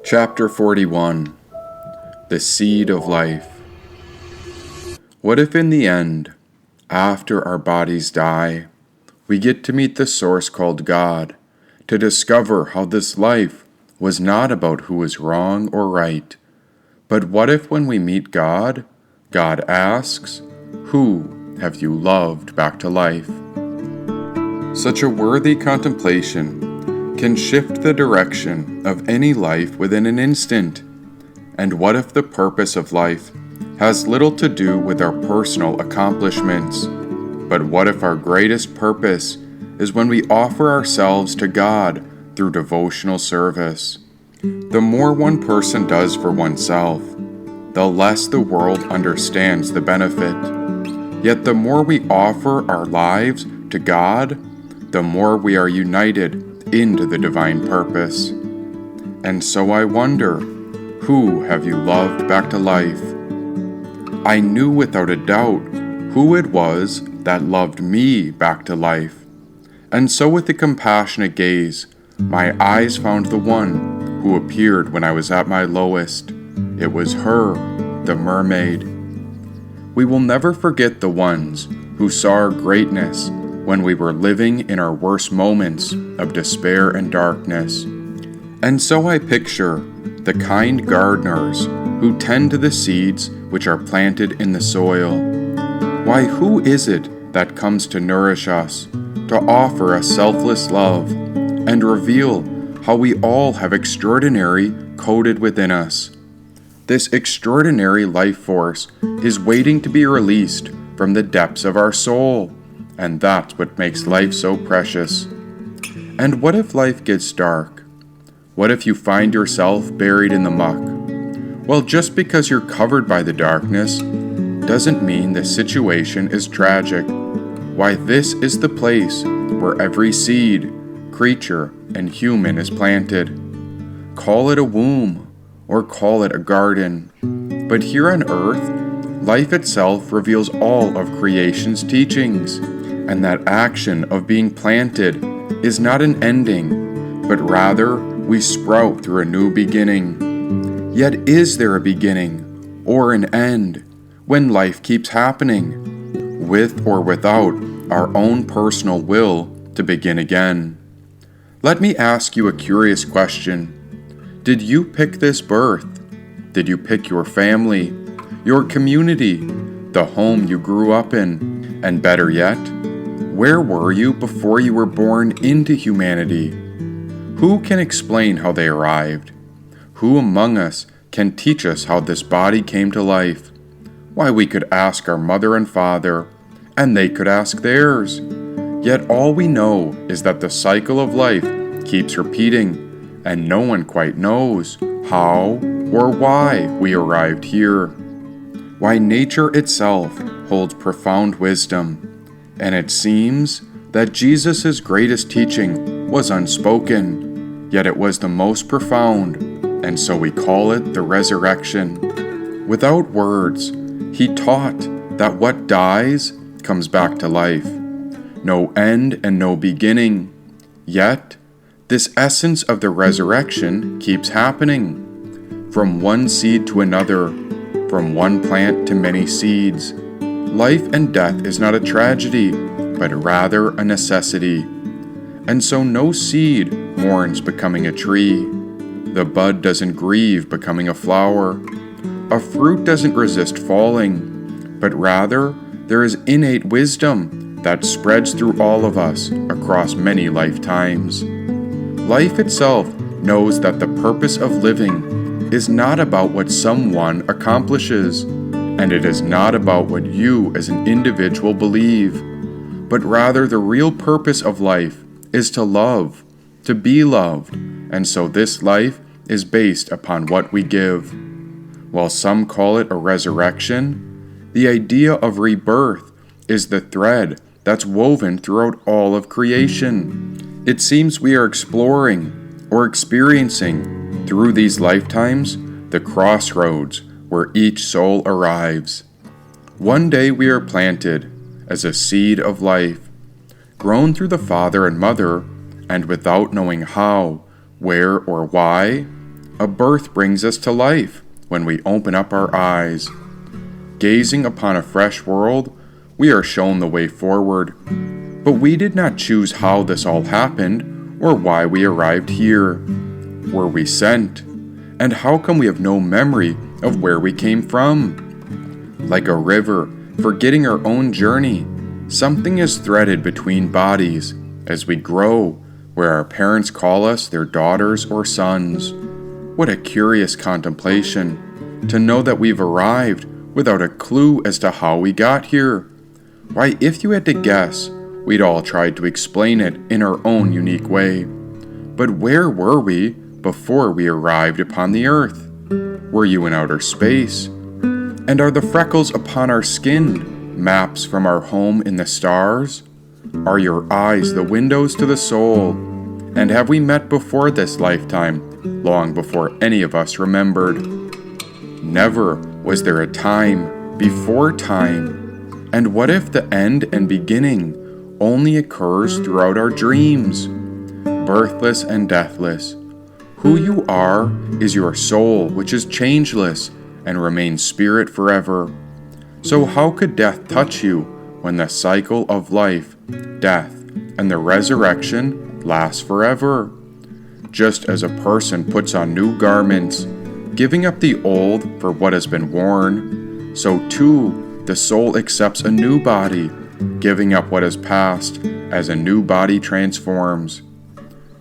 Chapter 41. The Seed of Life. What if in the end, after our bodies die, we get to meet the source called God, to discover how this life was not about who is wrong or right, but what if when we meet God, God asks, "Who have you loved back to life?" Such a worthy contemplation can shift the direction of any life within an instant. And what if the purpose of life has little to do with our personal accomplishments? But what if our greatest purpose is when we offer ourselves to God through devotional service? The more one person does for oneself, the less the world understands the benefit. Yet the more we offer our lives to God, the more we are united into the divine purpose. And so I wonder, who have you loved back to life? I knew without a doubt who it was that loved me back to life. And so with a compassionate gaze, my eyes found the one who appeared when I was at my lowest. It was her, the mermaid. We will never forget the ones who saw our greatness when we were living in our worst moments of despair and darkness. And so I picture the kind gardeners who tend to the seeds which are planted in the soil. Why, who is it that comes to nourish us, to offer us selfless love, and reveal how we all have extraordinary coded within us? This extraordinary life force is waiting to be released from the depths of our soul. And that's what makes life so precious. And what if life gets dark? What if you find yourself buried in the muck? Well, just because you're covered by the darkness doesn't mean the situation is tragic. Why, this is the place where every seed, creature, and human is planted. Call it a womb, or call it a garden. But here on earth, life itself reveals all of creation's teachings. And that action of being planted is not an ending, but rather we sprout through a new beginning. Yet is there a beginning, or an end, when life keeps happening, with or without our own personal will to begin again? Let me ask you a curious question. Did you pick this birth? Did you pick your family, your community, the home you grew up in, and better yet, where were you before you were born into humanity? Who can explain how they arrived? Who among us can teach us how this body came to life? Why, we could ask our mother and father, and they could ask theirs. Yet all we know is that the cycle of life keeps repeating, and no one quite knows how or why we arrived here. Why, nature itself holds profound wisdom. And it seems that Jesus' greatest teaching was unspoken, yet it was the most profound, and so we call it the resurrection. Without words, he taught that what dies comes back to life. No end and no beginning. Yet, this essence of the resurrection keeps happening. From one seed to another, from one plant to many seeds. Life and death is not a tragedy, but rather a necessity. And so no seed mourns becoming a tree. The bud doesn't grieve becoming a flower. A fruit doesn't resist falling, but rather there is innate wisdom that spreads through all of us across many lifetimes. Life itself knows that the purpose of living is not about what someone accomplishes, and it is not about what you as an individual believe, but rather the real purpose of life is to love, to be loved, and so this life is based upon what we give. While some call it a resurrection, the idea of rebirth is the thread that's woven throughout all of creation. It seems we are exploring or experiencing through these lifetimes the crossroads where each soul arrives. One day we are planted as a seed of life, grown through the father and mother, and without knowing how, where, or why, A birth brings us to life when we open up our eyes. Gazing upon a fresh world, we are shown the way forward. But we did not choose how this all happened or why we arrived here. Were we sent? And how come we have no memory of where we came from? Like a river, forgetting our own journey, something is threaded between bodies as we grow, where our parents call us their daughters or sons. What a curious contemplation, to know that we've arrived without a clue as to how we got here. Why, if you had to guess, we'd all try to explain it in our own unique way. But where were we before we arrived upon the earth? Were you in outer space? And are the freckles upon our skin maps from our home in the stars? Are your eyes the windows to the soul? And have we met before this lifetime, long before any of us remembered? Never was there a time before time. And what if the end and beginning only occurs throughout our dreams? Birthless and deathless. Who you are is your soul, which is changeless and remains spirit forever. So how could death touch you when the cycle of life, death, and the resurrection lasts forever? Just as a person puts on new garments, giving up the old for what has been worn, so too the soul accepts a new body, giving up what has passed as a new body transforms.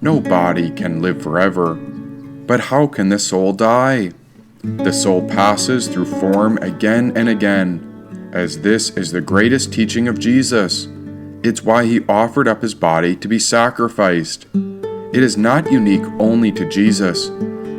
No body can live forever, but how can the soul die? The soul passes through form again and again, as this is the greatest teaching of Jesus. It's why he offered up his body to be sacrificed. It is not unique only to Jesus,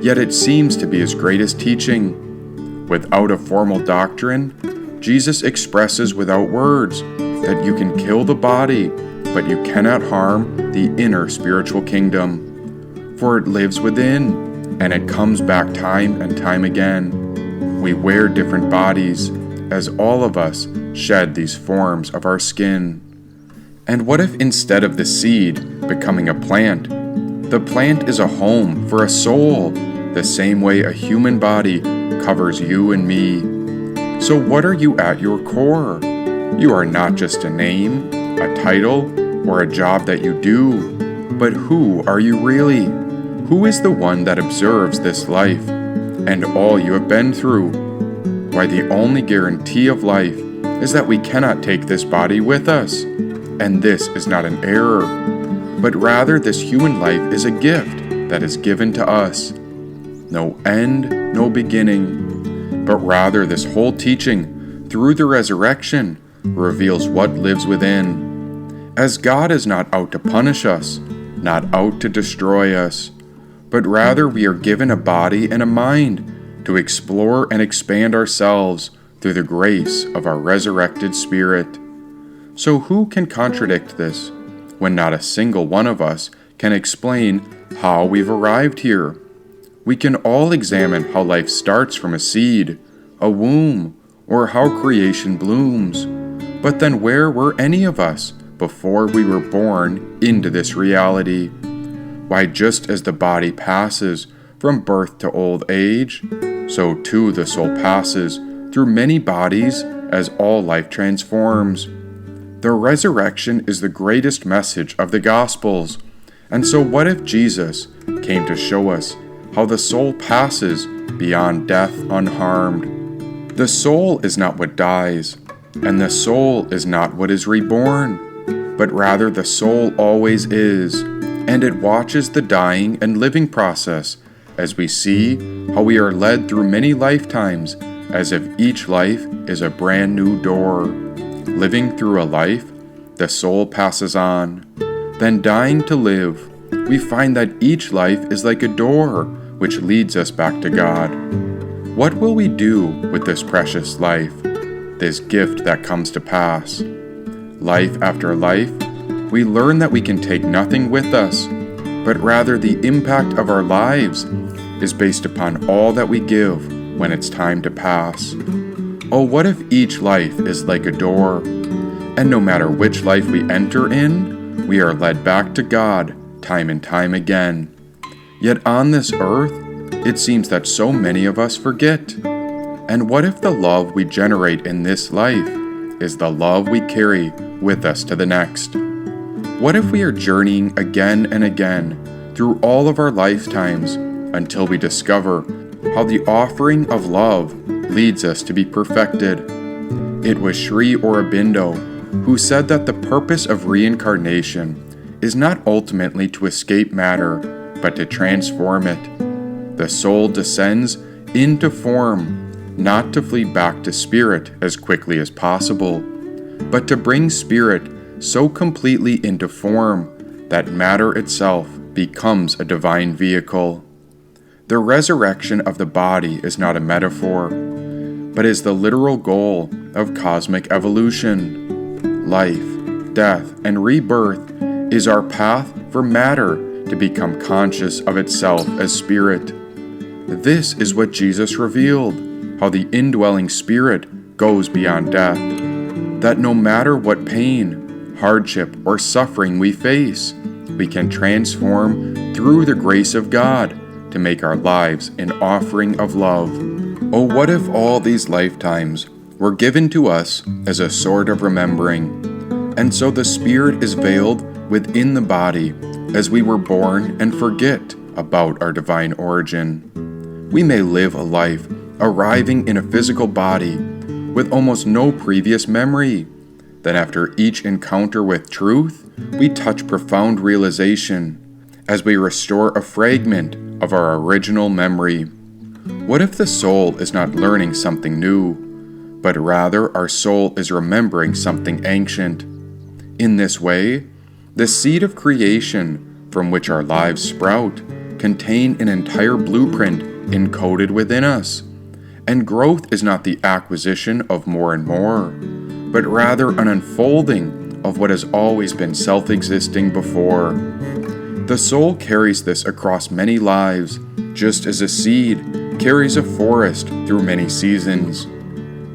yet it seems to be his greatest teaching. Without a formal doctrine, Jesus expresses without words that you can kill the body, but you cannot harm the inner spiritual kingdom. For it lives within, and it comes back time and time again. We wear different bodies, as all of us shed these forms of our skin. And what if instead of the seed becoming a plant, the plant is a home for a soul, the same way a human body covers you and me? So what are you at your core? You are not just a name, a title, or a job that you do, but who are you really? Who is the one that observes this life and all you have been through? Why, the only guarantee of life is that we cannot take this body with us. And this is not an error, but rather this human life is a gift that is given to us. No end, no beginning, but rather this whole teaching through the resurrection reveals what lives within. As God is not out to punish us, not out to destroy us, but rather we are given a body and a mind to explore and expand ourselves through the grace of our resurrected spirit. So who can contradict this, when not a single one of us can explain how we've arrived here? We can all examine how life starts from a seed, a womb, or how creation blooms. But then where were any of us before we were born into this reality? Why, just as the body passes from birth to old age, so too the soul passes through many bodies as all life transforms. The resurrection is the greatest message of the Gospels. And so what if Jesus came to show us how the soul passes beyond death unharmed? The soul is not what dies, and the soul is not what is reborn, but rather the soul always is, and it watches the dying and living process as we see how we are led through many lifetimes as if each life is a brand new door. Living through a life, the soul passes on. Then dying to live, we find that each life is like a door which leads us back to God. What will we do with this precious life, this gift that comes to pass? Life after life, we learn that we can take nothing with us, but rather the impact of our lives is based upon all that we give when it's time to pass. Oh, what if each life is like a door, and no matter which life we enter in, we are led back to God time and time again. Yet on this earth, it seems that so many of us forget. And what if the love we generate in this life is the love we carry with us to the next? What if we are journeying again and again through all of our lifetimes until we discover how the offering of love leads us to be perfected? It was Sri Aurobindo who said that the purpose of reincarnation is not ultimately to escape matter, but to transform it. The soul descends into form, not to flee back to spirit as quickly as possible, but to bring spirit so completely into form that matter itself becomes a divine vehicle. The resurrection of the body is not a metaphor, but is the literal goal of cosmic evolution. Life, death, and rebirth is our path for matter to become conscious of itself as spirit. This is what Jesus revealed, how the indwelling spirit goes beyond death, that no matter what pain, hardship, or suffering we face, we can transform through the grace of God to make our lives an offering of love. Oh, what if all these lifetimes were given to us as a sort of remembering, and so the spirit is veiled within the body as we were born and forget about our divine origin. We may live a life arriving in a physical body with almost no previous memory. Then after each encounter with truth, we touch profound realization as we restore a fragment of our original memory. What if the soul is not learning something new, but rather our soul is remembering something ancient? In this way, the seed of creation from which our lives sprout contain an entire blueprint encoded within us. And growth is not the acquisition of more and more, but rather an unfolding of what has always been self-existing before. The soul carries this across many lives, just as a seed carries a forest through many seasons,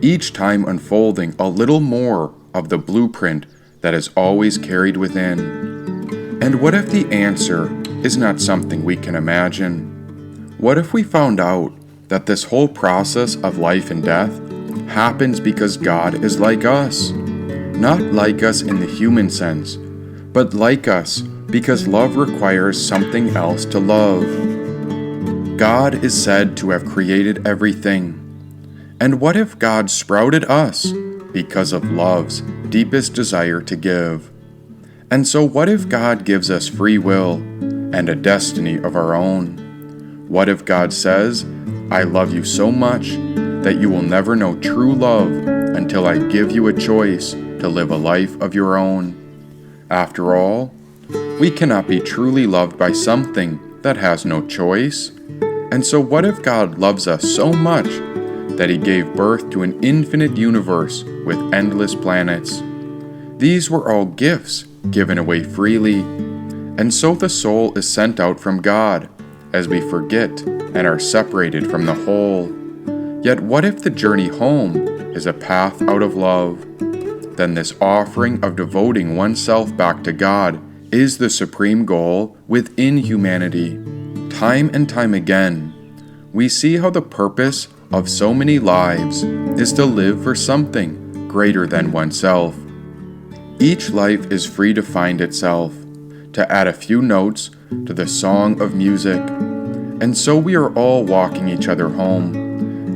each time unfolding a little more of the blueprint that is always carried within. And what if the answer is not something we can imagine? What if we found out that this whole process of life and death happens because God is like us? Not like us in the human sense, but like us because love requires something else to love. God is said to have created everything. And what if God sprouted us because of love's deepest desire to give? And so what if God gives us free will and a destiny of our own? What if God says, I love you so much that you will never know true love until I give you a choice to live a life of your own? After all, we cannot be truly loved by something that has no choice. And so what if God loves us so much that He gave birth to an infinite universe with endless planets? These were all gifts given away freely, and so the soul is sent out from God as we forget and are separated from the whole. Yet what if the journey home is a path out of love? Then this offering of devoting oneself back to God is the supreme goal within humanity. Time and time again, we see how the purpose of so many lives is to live for something greater than oneself. Each life is free to find itself, to add a few notes to the song of music. And so we are all walking each other home,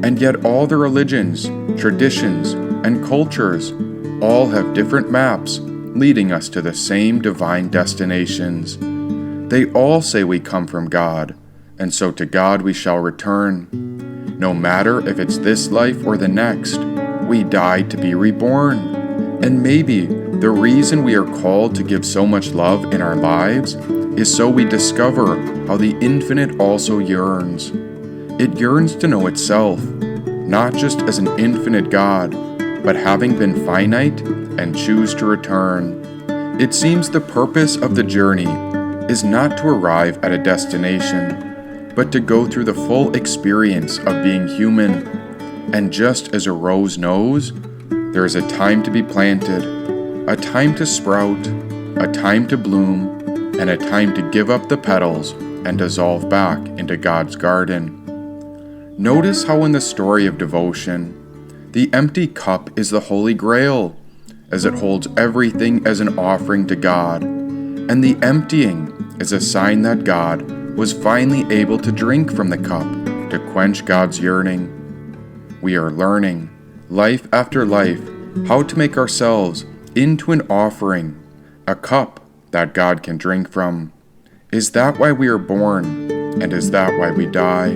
and yet all the religions, traditions, and cultures all have different maps leading us to the same divine destinations. They all say we come from God, and so to God we shall return. No matter if it's this life or the next, we died to be reborn. And maybe the reason we are called to give so much love in our lives is so we discover how the infinite also yearns. It yearns to know itself, not just as an infinite God, but having been finite and choose to return. It seems the purpose of the journey is not to arrive at a destination, but to go through the full experience of being human. And just as a rose knows, there is a time to be planted, a time to sprout, a time to bloom, and a time to give up the petals and dissolve back into God's garden. Notice how in the story of devotion, the empty cup is the Holy Grail, as it holds everything as an offering to God, and the emptying is a sign that God was finally able to drink from the cup to quench God's yearning. We are learning, life after life, how to make ourselves into an offering, a cup that God can drink from. Is that why we are born, and is that why we die?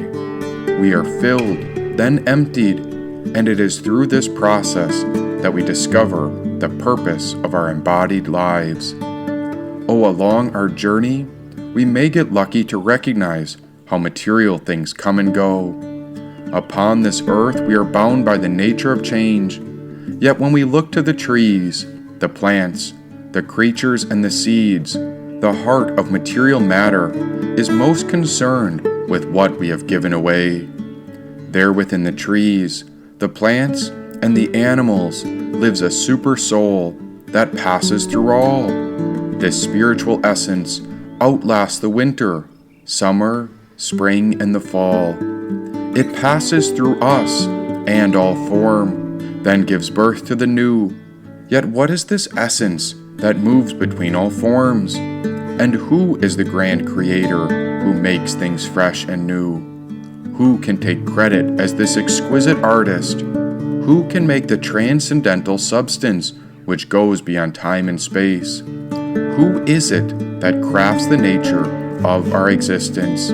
We are filled, then emptied, and it is through this process that we discover the purpose of our embodied lives. Oh, along our journey, we may get lucky to recognize how material things come and go. Upon this earth, we are bound by the nature of change. Yet when we look to the trees, the plants, the creatures, and the seeds, the heart of material matter is most concerned with what we have given away. There within the trees, the plants, and the animals lives a super soul that passes through all. This spiritual essence outlasts the winter, summer, spring, and the fall. It passes through us and all form, then gives birth to the new. Yet what is this essence that moves between all forms? And who is the grand creator who makes things fresh and new? Who can take credit as this exquisite artist? Who can make the transcendental substance which goes beyond time and space? Who is it that crafts the nature of our existence?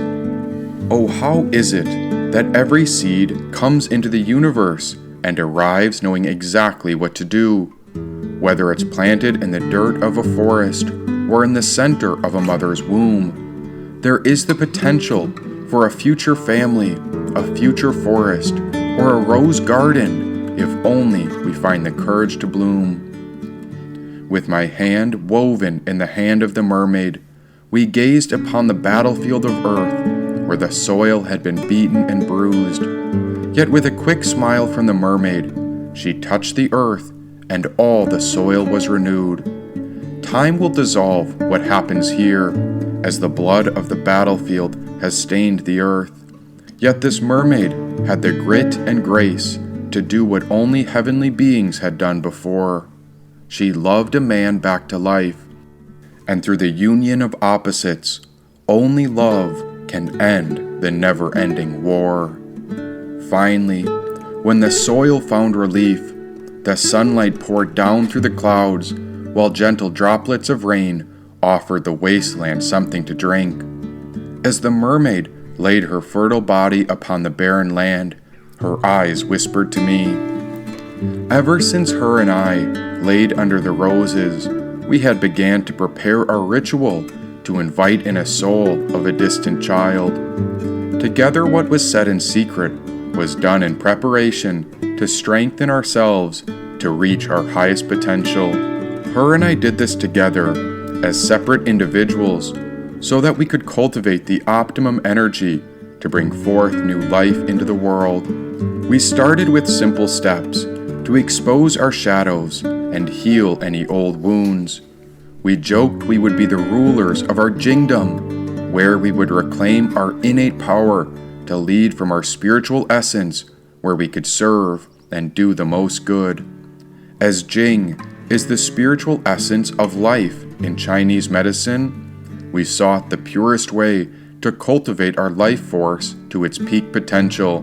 Oh, how is it that every seed comes into the universe and arrives knowing exactly what to do? Whether it's planted in the dirt of a forest or in the center of a mother's womb, there is the potential for a future family, a future forest, or a rose garden, if only we find the courage to bloom. With my hand woven in the hand of the mermaid, we gazed upon the battlefield of earth, where the soil had been beaten and bruised. Yet with a quick smile from the mermaid, she touched the earth, and all the soil was renewed. Time will dissolve what happens here, as the blood of the battlefield has stained the earth. Yet this mermaid had the grit and grace to do what only heavenly beings had done before. She loved a man back to life, and through the union of opposites, only love can end the never-ending war. Finally, when the soil found relief, the sunlight poured down through the clouds, while gentle droplets of rain offered the wasteland something to drink. As the mermaid laid her fertile body upon the barren land, her eyes whispered to me. Ever since her and I laid under the roses, we had began to prepare our ritual to invite in a soul of a distant child. Together what was said in secret was done in preparation to strengthen ourselves to reach our highest potential. Her and I did this together as separate individuals so that we could cultivate the optimum energy to bring forth new life into the world. We started with simple steps to expose our shadows and heal any old wounds. We joked we would be the rulers of our kingdom, where we would reclaim our innate power to lead from our spiritual essence, where we could serve and do the most good. As Jing is the spiritual essence of life in Chinese medicine, we sought the purest way to cultivate our life force to its peak potential.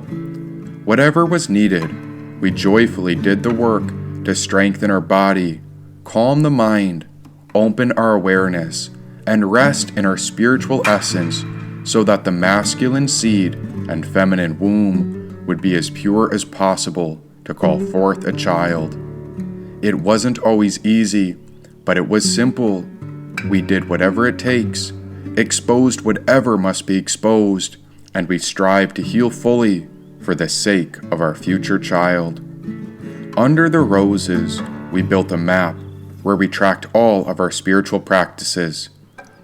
Whatever was needed, we joyfully did the work to strengthen our body, calm the mind, open our awareness, and rest in our spiritual essence so that the masculine seed and feminine womb would be as pure as possible to call forth a child. It wasn't always easy, but it was simple. We did whatever it takes, exposed whatever must be exposed, and we strived to heal fully for the sake of our future child. Under the roses, we built a map where we tracked all of our spiritual practices,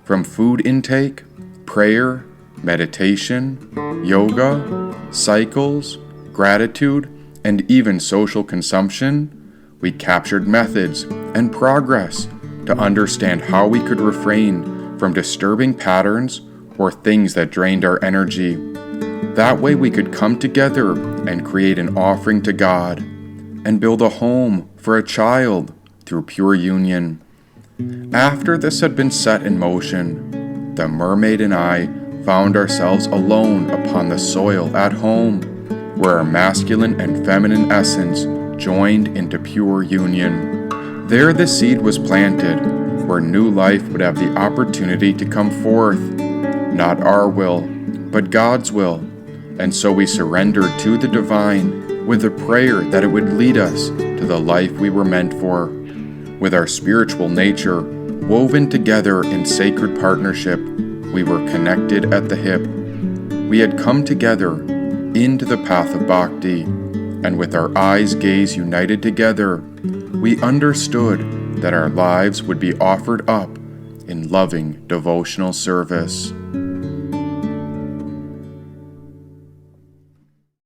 from food intake, prayer, meditation, yoga, cycles, gratitude, and even social consumption. We captured methods and progress to understand how we could refrain from disturbing patterns or things that drained our energy. That way we could come together and create an offering to God and build a home for a child through pure union. After this had been set in motion, the mermaid and I found ourselves alone upon the soil at home, where our masculine and feminine essence joined into pure union. There the seed was planted, where new life would have the opportunity to come forth. Not our will, but God's will. And so we surrendered to the divine with a prayer that it would lead us to the life we were meant for. With our spiritual nature woven together in sacred partnership, we were connected at the hip. We had come together into the path of bhakti, and with our eyes gaze united together, we understood that our lives would be offered up in loving devotional service.